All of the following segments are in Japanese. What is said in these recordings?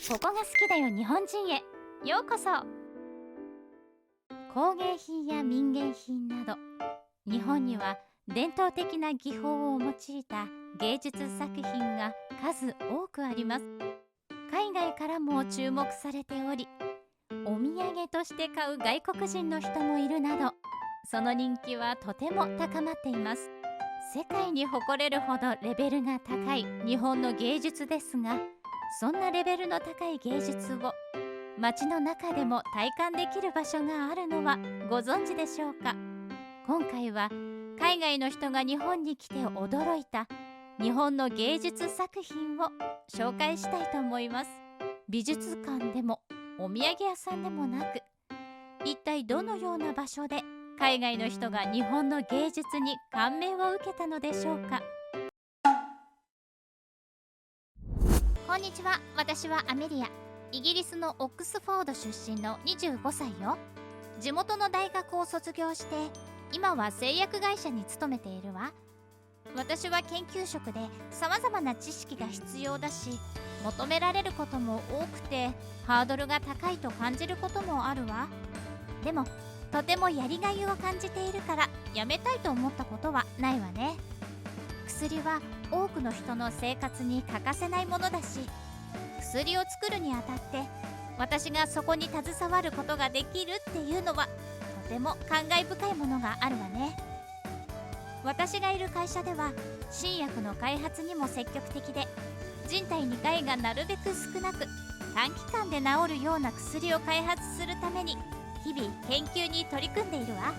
ここが好きだよ日本人へようこそ。工芸品や民芸品など、日本には伝統的な技法を用いた芸術作品が数多くあります。海外からも注目されており、お土産として買う外国人の人もいるなど、その人気はとても高まっています。世界に誇れるほどレベルが高い日本の芸術ですが、そんなレベルの高い芸術を街の中でも体感できる場所があるのはご存知でしょうか。今回は海外の人が日本に来て驚いた日本の芸術作品を紹介したいと思います。美術館でもお土産屋さんでもなく、一体どのような場所で海外の人が日本の芸術に感銘を受けたのでしょうか。こんにちは、私はアメリア。イギリスのオックスフォード出身の25歳よ。地元の大学を卒業して今は製薬会社に勤めているわ。私は研究職で様々な知識が必要だし、求められることも多くてハードルが高いと感じることもあるわ。でもとてもやりがいを感じているからやめたいと思ったことはないわね。薬は多くの人の生活に欠かせないものだし、薬を作るにあたって私がそこに携わることができるっていうのはとても感慨深いものがあるわね。私がいる会社では新薬の開発にも積極的で、人体に害がなるべく少なく短期間で治るような薬を開発するために日々研究に取り組んでいるわ。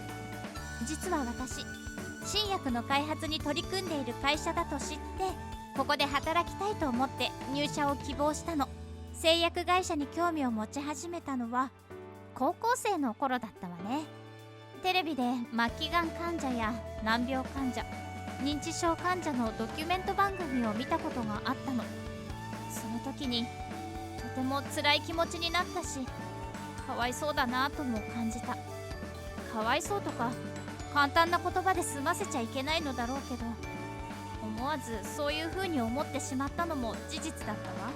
実は私、新薬の開発に取り組んでいる会社だと知ってここで働きたいと思って入社を希望したの。製薬会社に興味を持ち始めたのは高校生の頃だったわね。テレビで末期がん患者や難病患者、認知症患者のドキュメント番組を見たことがあったの。その時にとても辛い気持ちになったし、かわいそうだなとも感じた。かわいそうとか簡単な言葉で済ませちゃいけないのだろうけど、思わずそういう風に思ってしまったのも事実だったわ。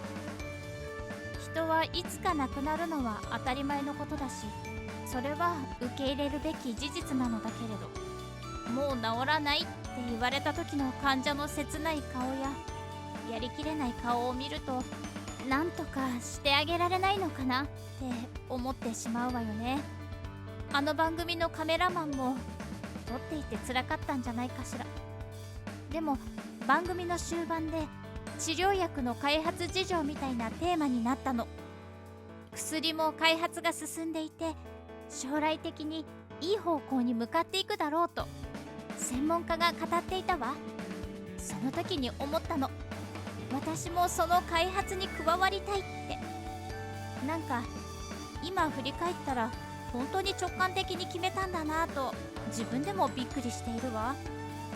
人はいつか亡くなるのは当たり前のことだし、それは受け入れるべき事実なのだけれど、もう治らないって言われた時の患者の切ない顔ややりきれない顔を見ると、なんとかしてあげられないのかなって思ってしまうわよね。あの番組のカメラマンも撮っていて辛かったんじゃないかしら。でも番組の終盤で治療薬の開発事情みたいなテーマになったの。薬も開発が進んでいて将来的にいい方向に向かっていくだろうと専門家が語っていたわ。その時に思ったの。私もその開発に加わりたいって。なんか今振り返ったら本当に直感的に決めたんだなぁと自分でもびっくりしているわ。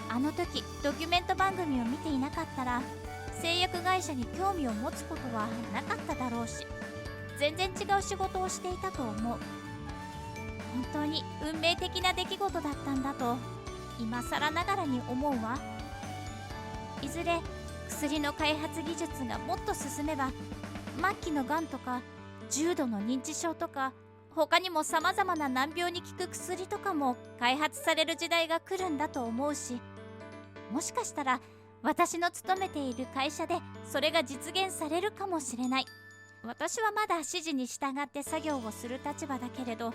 あの時ドキュメント番組を見ていなかったら製薬会社に興味を持つことはなかっただろうし、全然違う仕事をしていたと思う。本当に運命的な出来事だったんだと今更ながらに思うわ。いずれ薬の開発技術がもっと進めば末期のがんとか重度の認知症とか他にも様々な難病に効く薬とかも開発される時代が来るんだと思うし、もしかしたら私の勤めている会社でそれが実現されるかもしれない。私はまだ指示に従って作業をする立場だけれど、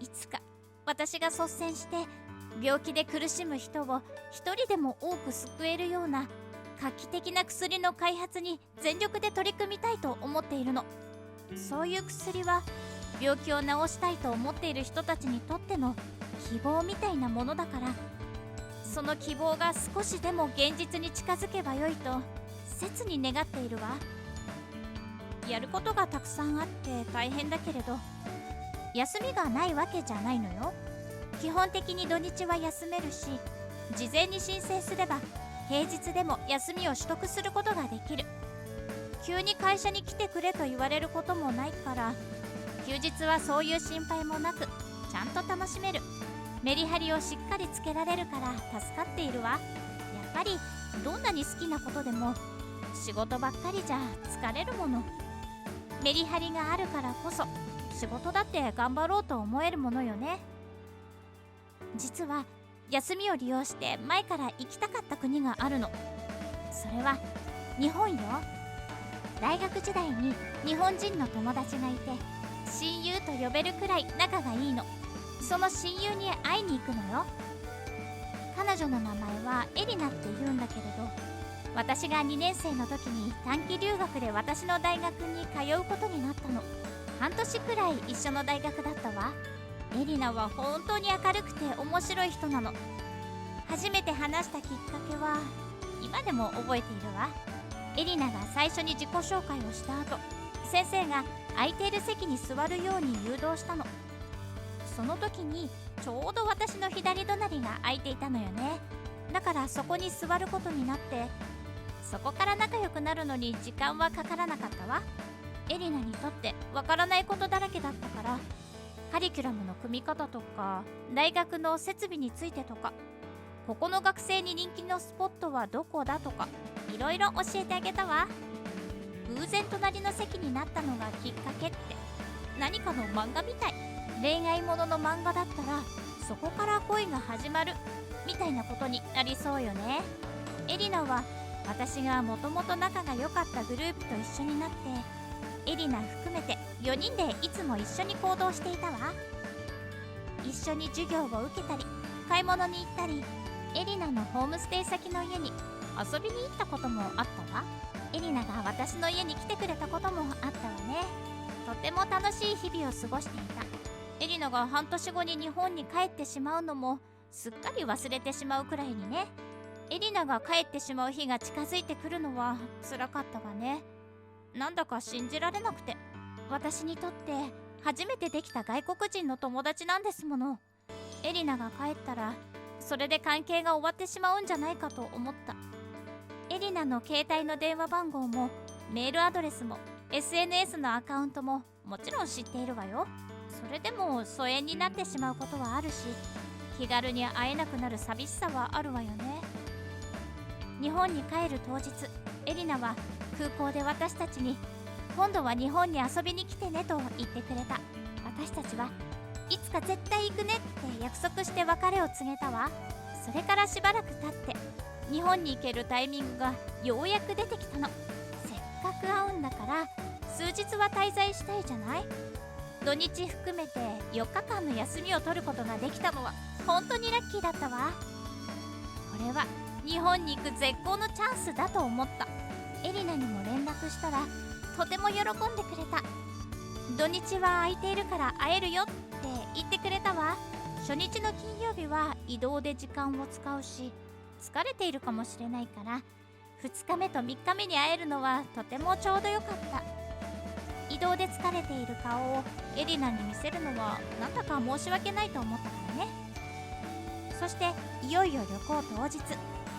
いつか私が率先して病気で苦しむ人を一人でも多く救えるような画期的な薬の開発に全力で取り組みたいと思っているの。そういう薬は病気を治したいと思っている人たちにとっての希望みたいなものだから、その希望が少しでも現実に近づけばよいと切に願っているわ。やることがたくさんあって大変だけれど、休みがないわけじゃないのよ。基本的に土日は休めるし、事前に申請すれば平日でも休みを取得することができる。急に会社に来てくれと言われることもないから、休日はそういう心配もなくちゃんと楽しめる。メリハリをしっかりつけられるから助かっているわ。やっぱりどんなに好きなことでも仕事ばっかりじゃ疲れるもの。メリハリがあるからこそ仕事だって頑張ろうと思えるものよね。実は休みを利用して前から行きたかった国があるの。それは日本よ。大学時代に日本人の友達がいて、親友と呼べるくらい仲がいいの。その親友に会いに行くのよ。彼女の名前はエリナって言うんだけれど、私が2年生の時に短期留学で私の大学に通うことになったの。半年くらい一緒の大学だったわ。エリナは本当に明るくて面白い人なの。初めて話したきっかけは今でも覚えているわ。エリナが最初に自己紹介をした後、先生が空いている席に座るように誘導したの。その時にちょうど私の左隣が空いていたのよね。だからそこに座ることになって、そこから仲良くなるのに時間はかからなかったわ。エリナにとってわからないことだらけだったから、カリキュラムの組み方とか大学の設備についてとか、ここの学生に人気のスポットはどこだとか、いろいろ教えてあげたわ。偶然隣の席になったのがきっかけって、何かの漫画みたい。恋愛ものの漫画だったらそこから恋が始まるみたいなことになりそうよね。エリナは私がもともと仲が良かったグループと一緒になって、エリナ含めて4人でいつも一緒に行動していたわ。一緒に授業を受けたり買い物に行ったり、エリナのホームステイ先の家に遊びに行ったこともあったわ。エリナが私の家に来てくれたこともあったわね。とても楽しい日々を過ごしていた。エリナが半年後に日本に帰ってしまうのもすっかり忘れてしまうくらいにね。エリナが帰ってしまう日が近づいてくるのは辛かったわね。なんだか信じられなくて。私にとって初めてできた外国人の友達なんですもの。エリナが帰ったらそれで関係が終わってしまうんじゃないかと思った。エリナの携帯の電話番号もメールアドレスも SNS のアカウントももちろん知っているわよ。それでも疎遠になってしまうことはあるし、気軽に会えなくなる寂しさはあるわよね。日本に帰る当日、エリナは空港で私たちに今度は日本に遊びに来てねと言ってくれた。私たちはいつか絶対行くねって約束して別れを告げたわ。それからしばらく経って日本に行けるタイミングがようやく出てきたの。せっかく会うんだから数日は滞在したいじゃない。土日含めて4日間の休みを取ることができたのは本当にラッキーだったわ。これは日本に行く絶好のチャンスだと思った。エリナにも連絡したらとても喜んでくれた。土日は空いているから会えるよって言ってくれたわ。初日の金曜日は移動で時間を使うし疲れているかもしれないから、2日目と3日目に会えるのはとてもちょうどよかった。移動で疲れている顔をエリナに見せるのはなんだか申し訳ないと思ったからね。そしていよいよ旅行当日、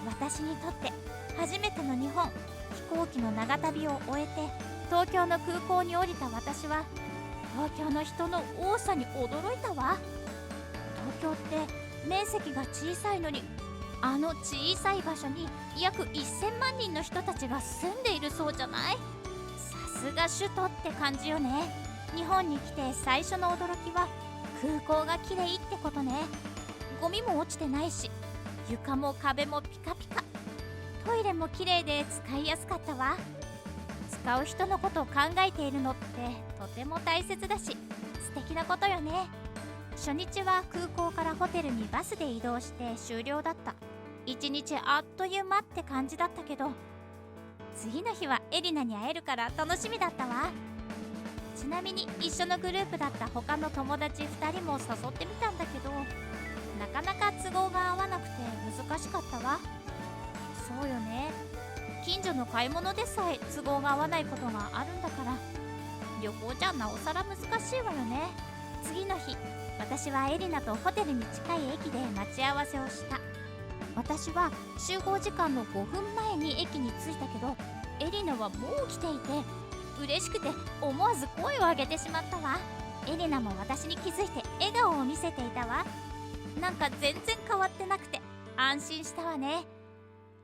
私にとって初めての日本。飛行機の長旅を終えて東京の空港に降りた私は東京の人の多さに驚いたわ。東京って面積が小さいのに、あの小さい場所に約1000万人の人たちが住んでいるそうじゃない。さすが首都って感じよね。日本に来て最初の驚きは空港が綺麗ってことね。ゴミも落ちてないし、床も壁もピカピカ、トイレも綺麗で使いやすかったわ。使う人のことを考えているのってとても大切だし素敵なことよね。初日は空港からホテルにバスで移動して終了だった。一日あっという間って感じだったけど、次の日はエリナに会えるから楽しみだったわ。ちなみに一緒のグループだった他の友達2人も誘ってみたんだけど、なかなか都合が合わなくて難しかったわ。そうよね。近所の買い物でさえ都合が合わないことがあるんだから、旅行じゃなおさら難しいわよね。次の日、私はエリナとホテルに近い駅で待ち合わせをした。私は集合時間の5分前に駅に着いたけど、エリナはもう来ていて嬉しくて思わず声を上げてしまったわ。エリナも私に気づいて笑顔を見せていたわ。なんか全然変わってなくて安心したわね。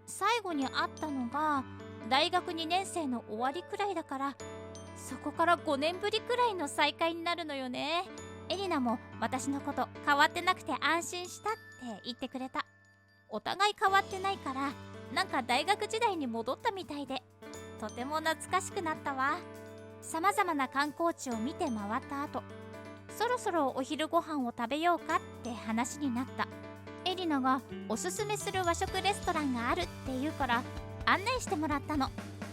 最後に会ったのが大学2年生の終わりくらいだから、そこから5年ぶりくらいの再会になるのよね。エリナも私のこと変わってなくて安心したって言ってくれた。お互い変わってないから、なんか大学時代に戻ったみたいで、とても懐かしくなったわ。さまざまな観光地を見て回った後、そろそろお昼ご飯を食べようかって話になった。エリナがおすすめする和食レストランがあるって言うから案内してもらったの。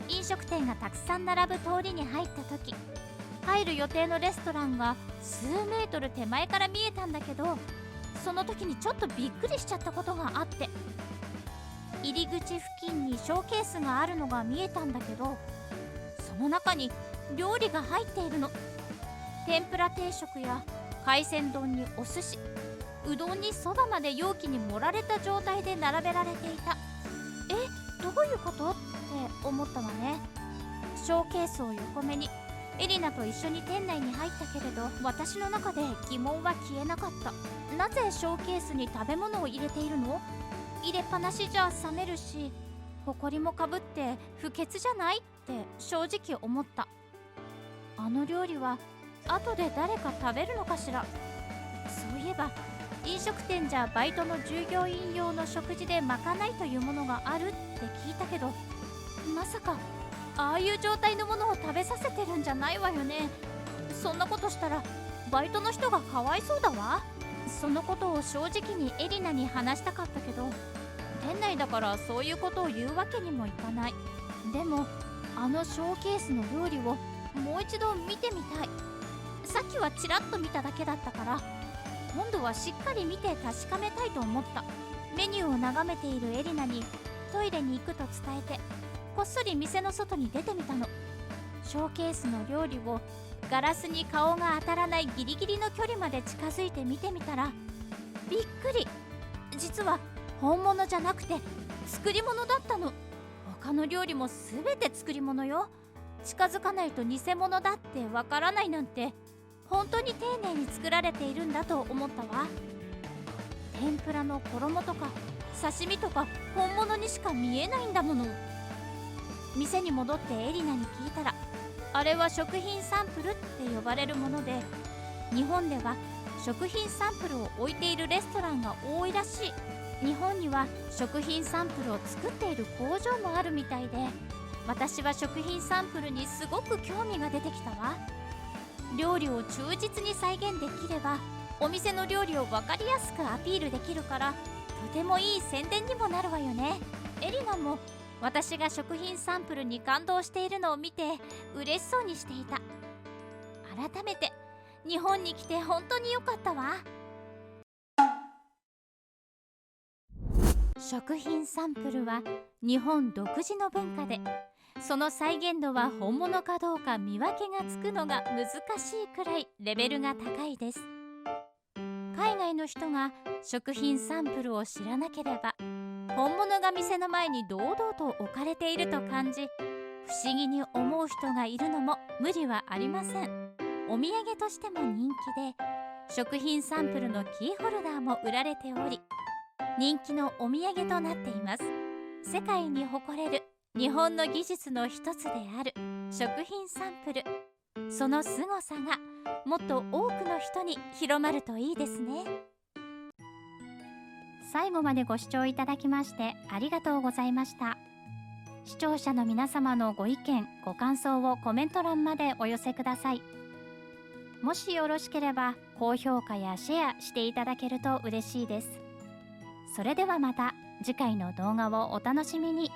飲食店がたくさん並ぶ通りに入った時、入る予定のレストランが数メートル手前から見えたんだけど、その時にちょっとびっくりしちゃったことがあって、入り口付近にショーケースがあるのが見えたんだけど、その中に料理が入っているの。天ぷら定食や海鮮丼にお寿司、うどんにそばまで容器に盛られた状態で並べられていた。どういうことって思ったわね。ショーケースを横目にエリナと一緒に店内に入ったけれど、私の中で疑問は消えなかった。なぜショーケースに食べ物を入れているの？入れっぱなしじゃ冷めるし、ほこりもかぶって不潔じゃないって正直思った。あの料理は後で誰か食べるのかしら。そういえば飲食店じゃバイトの従業員用の食事でまかないというものがあるって聞いたけど、まさかああいう状態のものを食べさせてるんじゃないわよね。そんなことしたらバイトの人がかわいそうだわ。そのことを正直にエリナに話したかったけど、店内だからそういうことを言うわけにもいかない。でもあのショーケースの料理をもう一度見てみたい。さっきはちらっと見ただけだったから、今度はしっかり見て確かめたいと思った。メニューを眺めているエリナにトイレに行くと伝えて、こっそり店の外に出てみたの。ショーケースの料理をガラスに顔が当たらないギリギリの距離まで近づいて見てみたら、びっくり。実は本物じゃなくて作り物だったの。他の料理も全て作り物よ。近づかないと偽物だってわからないなんて、本当に丁寧に作られているんだと思ったわ。天ぷらの衣とか刺身とか本物にしか見えないんだもの。店に戻ってエリナに聞いたら、あれは食品サンプルって呼ばれるもので、日本では食品サンプルを置いているレストランが多いらしい。日本には食品サンプルを作っている工場もあるみたいで、私は食品サンプルにすごく興味が出てきたわ。料理を忠実に再現できれば、お店の料理を分かりやすくアピールできるから、とてもいい宣伝にもなるわよね。エリナも私が食品サンプルに感動しているのを見て嬉しそうにしていた。改めて日本に来て本当に良かったわ。食品サンプルは日本独自の文化で、その再現度は本物かどうか見分けがつくのが難しいくらいレベルが高いです。海外の人が食品サンプルを知らなければ、本物が店の前に堂々と置かれていると感じ、不思議に思う人がいるのも無理はありません。お土産としても人気で、食品サンプルのキーホルダーも売られており、人気のお土産となっています。世界に誇れる日本の技術の一つである食品サンプル、その凄さがもっと多くの人に広まるといいですね。最後までご視聴いただきましてありがとうございました。視聴者の皆様のご意見ご感想をコメント欄までお寄せください。もしよろしければ高評価やシェアしていただけると嬉しいです。それではまた次回の動画をお楽しみに。